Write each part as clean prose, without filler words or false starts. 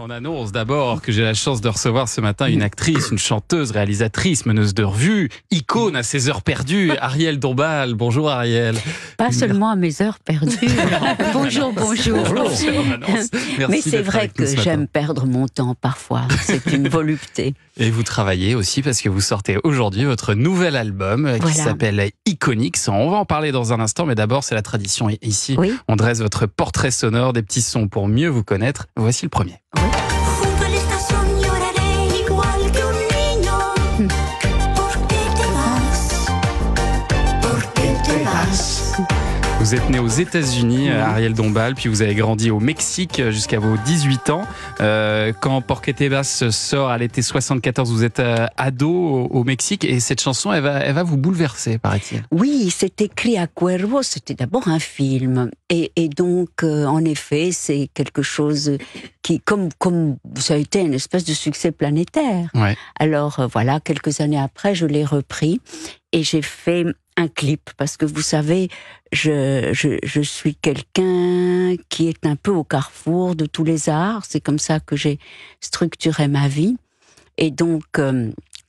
On annonce d'abord que j'ai la chance de recevoir ce matin une actrice, une chanteuse, réalisatrice, meneuse de revue, icône à ses heures perdues, Ariel Dombal. Bonjour Ariel. Pas seulement à mes heures perdues. Bonjour. Mais c'est vrai que j'aime perdre mon temps parfois. C'est une volupté. Et vous travaillez aussi parce que vous sortez aujourd'hui votre nouvel album qui s'appelle Iconics. On va en parler dans un instant, mais d'abord c'est la tradition ici. Oui. On dresse votre portrait sonore, des petits sons pour mieux vous connaître. Voici le premier. Oui. Vous êtes né aux États-Unis, Ariel Dombal, puis vous avez grandi au Mexique jusqu'à vos 18 ans. Quand Porque te vas sort à l'été 74, vous êtes ado au Mexique et cette chanson, elle va vous bouleverser, paraît-il. Oui, c'était Cría Cuervo, c'était d'abord un film. Et donc, en effet, c'est quelque chose qui, comme ça a été une espèce de succès planétaire. Ouais. Alors voilà, quelques années après, je l'ai repris et j'ai fait un clip, parce que vous savez, je suis quelqu'un qui est un peu au carrefour de tous les arts. C'est comme ça que j'ai structuré ma vie. Et donc,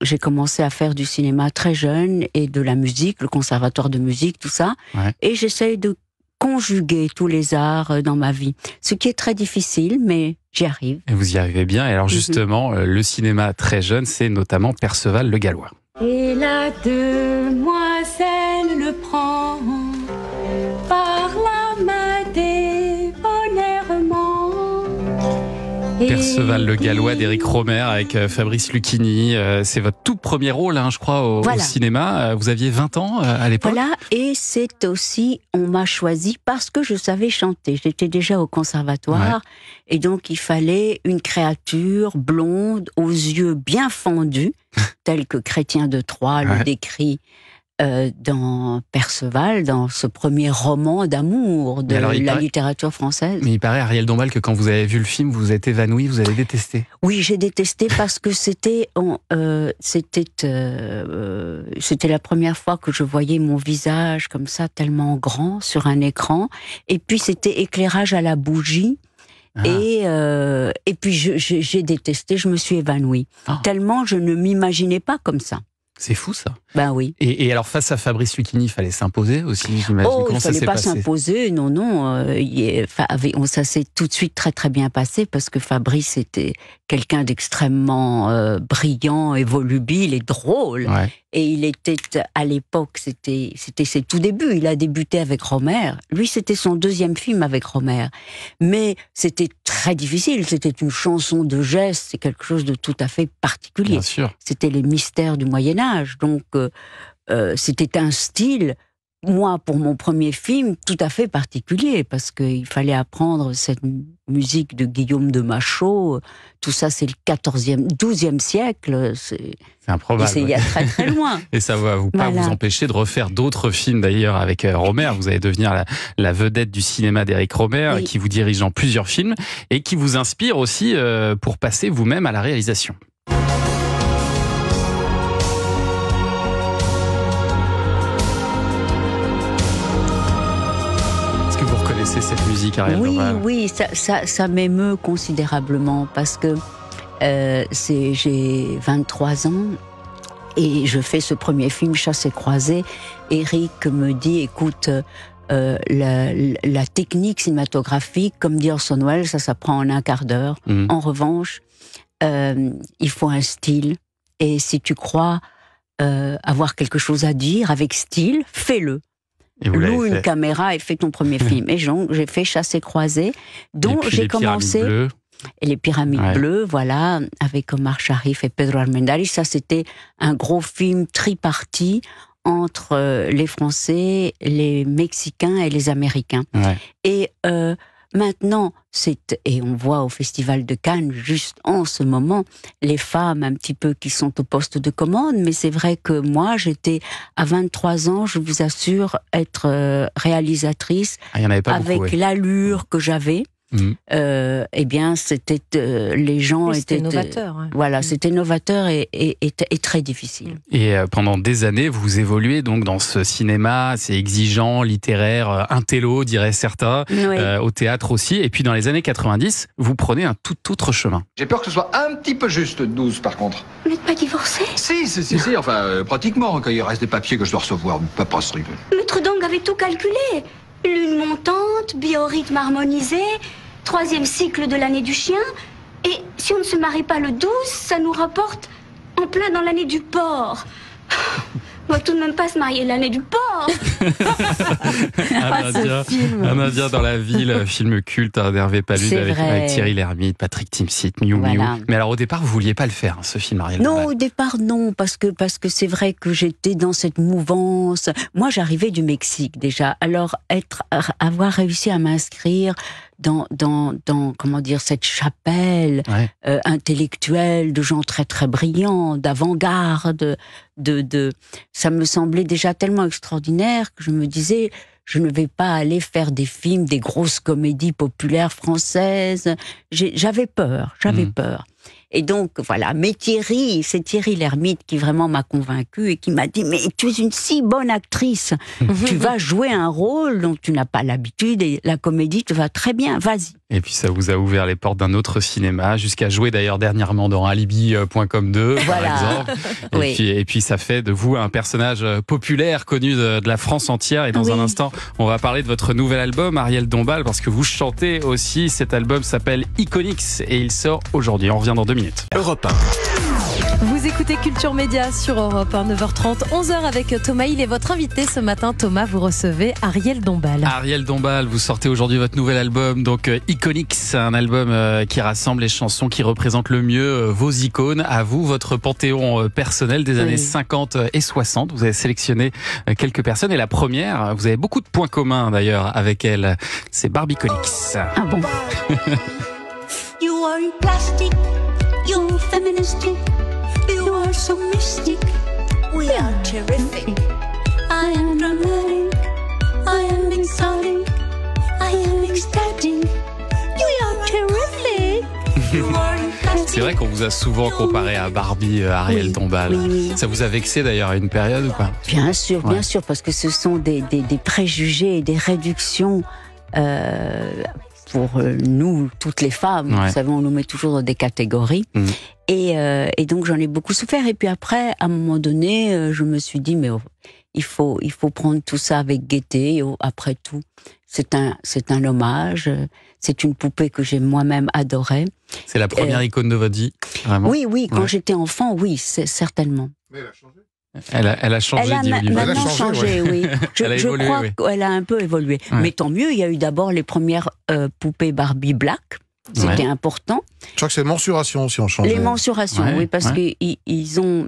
j'ai commencé à faire du cinéma très jeune et de la musique, le conservatoire de musique, tout ça. Ouais. Et j'essaye de conjuguer tous les arts dans ma vie. Ce qui est très difficile, mais j'y arrive. Et vous y arrivez bien. Et alors justement, le cinéma très jeune, c'est notamment Perceval le Gallois. Et la demoiselle le prend par la main débonnairement. Perceval le Gallois d'Éric Rohmer avec Fabrice Lucchini. C'est votre tout premier rôle, je crois, au cinéma. Vous aviez 20 ans à l'époque. Voilà, et c'est aussi, on m'a choisi parce que je savais chanter. J'étais déjà au conservatoire, et donc il fallait une créature blonde, aux yeux bien fendus, tel que Chrétien de Troyes le décrit dans Perceval, dans ce premier roman d'amour de la littérature française. Mais il paraît, Ariel Dombal, que quand vous avez vu le film, vous êtes évanoui, vous avez détesté. Oui, j'ai détesté parce que c'était la première fois que je voyais mon visage comme ça, tellement grand, sur un écran. Et puis c'était éclairage à la bougie. Et puis j'ai détesté, je me suis évanouie. Tellement je ne m'imaginais pas comme ça. C'est fou ça. Ben oui. Et alors face à Fabrice Lucchini, il fallait s'imposer aussi, j'imagine. Il ne fallait pas s'imposer, non. Ça s'est tout de suite très très bien passé parce que Fabrice était quelqu'un d'extrêmement brillant et volubile et drôle. Ouais. Et il était, à l'époque, c'était ses tout débuts. Il a débuté avec Rohmer. Lui, c'était son deuxième film avec Rohmer. Mais c'était très difficile. C'était une chanson de geste. C'est quelque chose de tout à fait particulier. Bien sûr. C'était les mystères du Moyen-Âge. Donc, c'était un style, moi, pour mon premier film, tout à fait particulier, parce qu'il fallait apprendre cette musique de Guillaume de Machaut. Tout ça, c'est le 12e siècle. C'est improbable. C'est il y a très très loin. Et ça va pas vous empêcher de refaire d'autres films, d'ailleurs, avec Rohmer. Vous allez devenir la vedette du cinéma d'Éric Rohmer, qui vous dirige dans plusieurs films, et qui vous inspire aussi pour passer vous-même à la réalisation. C'est cette musique, Ariel Dombal. Oui, ça m'émeut considérablement parce que j'ai 23 ans et je fais ce premier film, Chassé croisé. Éric me dit, écoute, la technique cinématographique, comme dit Orson Welles, ça s'apprend en un quart d'heure. En revanche, il faut un style. Et si tu crois avoir quelque chose à dire avec style, fais-le. Loue une caméra et fais ton premier film. Et j'ai fait Chassé croisé, dont j'ai commencé. Et les pyramides bleues, voilà, avec Omar Sharif et Pedro Armendáriz. Ça, c'était un gros film tripartite entre les Français, les Mexicains et les Américains. Ouais. Et maintenant, et on voit au Festival de Cannes, juste en ce moment, les femmes un petit peu qui sont au poste de commande, mais c'est vrai que moi, j'étais à 23 ans, je vous assure, être réalisatrice, il y en avait pas avec beaucoup, l'allure que j'avais. eh bien, c'était les gens C'était étaient novateur. Ouais. voilà, c'était novateur et très difficile. Et pendant des années, vous évoluez donc dans ce cinéma, c'est exigeant, littéraire, intello, diraient certains, Oui. au théâtre aussi. Et puis dans les années 90, vous prenez un tout autre chemin. J'ai peur que ce soit un petit peu juste 12 par contre. Vous n'êtes pas divorcé? Si, enfin pratiquement, quand il reste des papiers que je dois recevoir, paperasserie. Maître Dong avait tout calculé. Lune montante, biorhythme harmonisé, 3e cycle de l'année du chien. Et si on ne se marie pas le 12, ça nous rapporte en plein dans l'année du porc. On va tout de même pas se marier l'année du porc. Un Indien dans la ville, film culte d'Hervé Palude avec Thierry Lhermitte, Patrick Timsit, Miu Miu. Mais alors au départ, vous vouliez pas le faire, ce film, Ariel Non, Dombal. au départ non, parce que c'est vrai que j'étais dans cette mouvance. Moi, j'arrivais du Mexique déjà. Alors avoir réussi à m'inscrire dans comment dire, cette chapelle intellectuelle de gens très très brillants, d'avant-garde, ça me semblait déjà tellement extraordinaire que je me disais, je ne vais pas aller faire des films, des grosses comédies populaires françaises. J'avais peur. Et donc, voilà. Mais c'est Thierry Lhermitte qui vraiment m'a convaincue et qui m'a dit, mais tu es une si bonne actrice. Tu vas jouer un rôle dont tu n'as pas l'habitude et la comédie te va très bien. Vas-y. Et puis ça vous a ouvert les portes d'un autre cinéma, jusqu'à jouer d'ailleurs dernièrement dans Alibi.com 2, par exemple. Et puis ça fait de vous un personnage populaire, connu de la France entière. Et dans un instant, on va parler de votre nouvel album, Ariel Dombal, parce que vous chantez aussi. Cet album s'appelle Iconics et il sort aujourd'hui. On revient dans 2 minutes. Europe 1. Vous écoutez Culture Média sur Europe 1, 9h30, 11h avec Thomas. Il est votre invité ce matin. Thomas, vous recevez Ariel Dombal. Ariel Dombal, vous sortez aujourd'hui votre nouvel album, donc Iconics, un album qui rassemble les chansons qui représentent le mieux vos icônes, à vous, votre panthéon personnel des années 50 et 60. Vous avez sélectionné quelques personnes et la première, vous avez beaucoup de points communs d'ailleurs avec elle, c'est Barbie Conix. Ah bon? You are in plastic, you're feministic, you are so mystic, we are terrific. I am dramatic, I am exotic, I am ecstatic, you are terrific. You are in plastic. C'est vrai qu'on vous a souvent comparé à Barbie, Ariel Dombal. Oui. Ça vous a vexé d'ailleurs à une période ou pas? Bien sûr, parce que ce sont des préjugés et des réductions pour nous, toutes les femmes. Vous savez, on nous met toujours dans des catégories. Et donc j'en ai beaucoup souffert. Et puis après, à un moment donné, je me suis dit, mais il faut prendre tout ça avec gaieté. Après tout, c'est un hommage. C'est une poupée que j'ai moi-même adorée. C'est la première icône de votre vie, vraiment? Oui, quand j'étais enfant, oui, c'est certainement. Mais elle a changé. Elle a changé, elle a maintenant changé, oui. Elle a évolué, je crois qu'elle a un peu évolué. Mais tant mieux, il y a eu d'abord les premières poupées Barbie Black. C'était important. Je crois que c'est mensuration si on change. Les mensurations, oui, parce qu'ils ont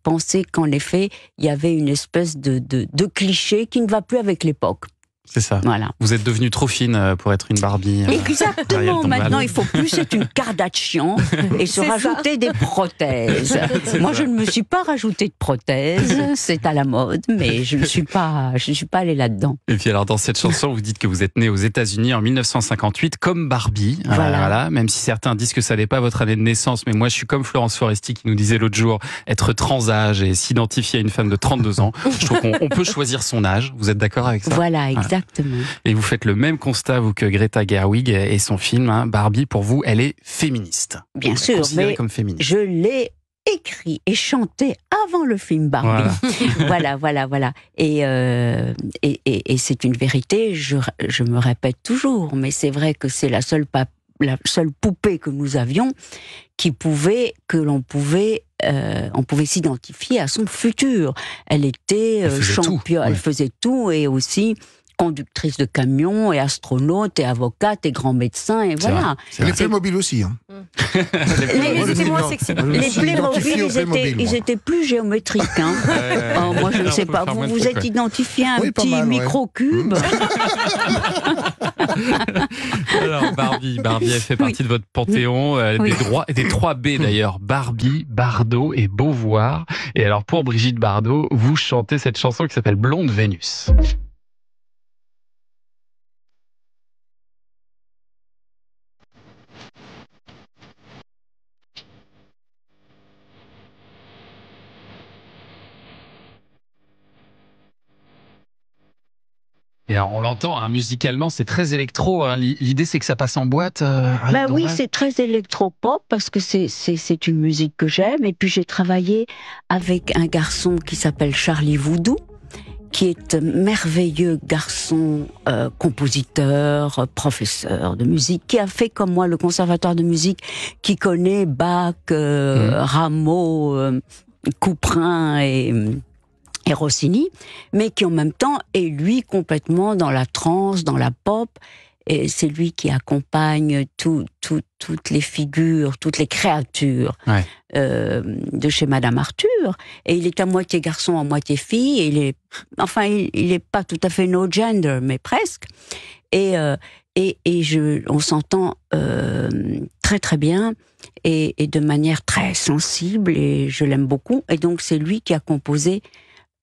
pensé qu'en effet, il y avait une espèce de cliché qui ne va plus avec l'époque. C'est ça. Voilà. Vous êtes devenue trop fine pour être une Barbie. Exactement. Maintenant, il faut plus être une Kardashian et se rajouter des prothèses. Moi, je ne me suis pas rajouté de prothèses. C'est à la mode, mais je ne suis pas allée là-dedans. Et puis alors, dans cette chanson, vous dites que vous êtes née aux États-Unis en 1958 comme Barbie. Voilà. Même si certains disent que ça n'est pas votre année de naissance, mais moi, je suis comme Florence Foresti qui nous disait l'autre jour être transâge et s'identifier à une femme de 32 ans. Je trouve qu'on peut choisir son âge. Vous êtes d'accord avec ça? Voilà, exactement. Et vous faites le même constat, vous, que Greta Gerwig et son film, Barbie, pour vous, elle est féministe. Bien sûr, mais comme féministe. Je l'ai écrit et chanté avant le film Barbie. Voilà. Et c'est une vérité, je me répète toujours, mais c'est vrai que c'est la seule poupée que nous avions on pouvait s'identifier à son futur. Elle était championne, elle faisait tout et aussi conductrice de camion et astronaute et avocate et grand médecin et voilà. Les Playmobil aussi. Hein. Les étaient moins sexy. Les Playmobil, ils étaient plus géométriques. Hein. Moi, je ne sais pas. Vous vous êtes identifié à un petit microcube. Alors, Barbie, elle fait partie de votre panthéon. Des 3 B d'ailleurs. Barbie, Bardot et Beauvoir. Et alors, pour Brigitte Bardot, vous chantez cette chanson qui s'appelle Blonde Vénus. Et alors, on l'entend, hein, musicalement, c'est très électro. Hein. L'idée, c'est que ça passe en boîte. Bah oui, c'est très électropop parce que c'est une musique que j'aime. Et puis j'ai travaillé avec un garçon qui s'appelle Charlie Voodoo, qui est un merveilleux garçon, compositeur, professeur de musique, qui a fait comme moi le conservatoire de musique, qui connaît Bach, Rameau, Couperin et Rossini, mais qui en même temps est lui complètement dans la trance, dans la pop, et c'est lui qui accompagne toutes les figures, toutes les créatures de chez Madame Arthur, et il est à moitié garçon, à moitié fille, et il est pas tout à fait no gender, mais presque, et on s'entend très très bien, et de manière très sensible, et je l'aime beaucoup, et donc c'est lui qui a composé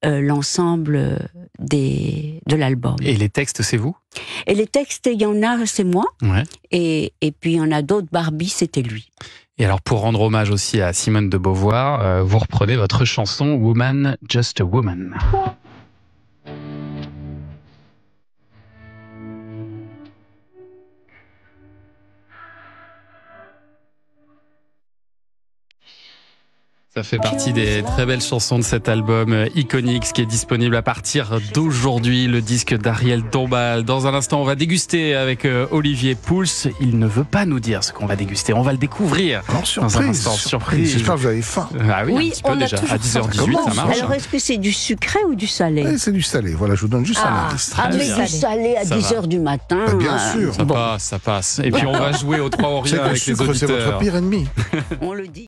l'ensemble de l'album. Et les textes, c'est vous? Et les textes, il y en a, c'est moi. Ouais. Et puis il y en a d'autres, Barbie, c'était lui. Et alors, pour rendre hommage aussi à Simone de Beauvoir, vous reprenez votre chanson « Woman, Just a Woman ». Ça fait partie des très belles chansons de cet album Iconics qui est disponible à partir d'aujourd'hui, le disque d'Ariel Dombal. Dans un instant, on va déguster avec Olivier Pouls. Il ne veut pas nous dire ce qu'on va déguster, on va le découvrir. Alors, surprise, dans un instant, surprise. J'espère que vous avez faim. Ah oui, Oui, un petit peu on a déjà. toujours À 10h18, faim. ça marche. Alors, est-ce que c'est du sucré ou du salé? Oui, c'est du salé. Voilà, je vous donne juste un indice. Ah, mais bien. du salé à Ça 10h du matin. Bah, bien sûr. Ça passe, ça passe. Et puis on va jouer aux 3 C'est Oriens que le avec les sucre, c'est votre auditeurs. pire ennemi. On le dit.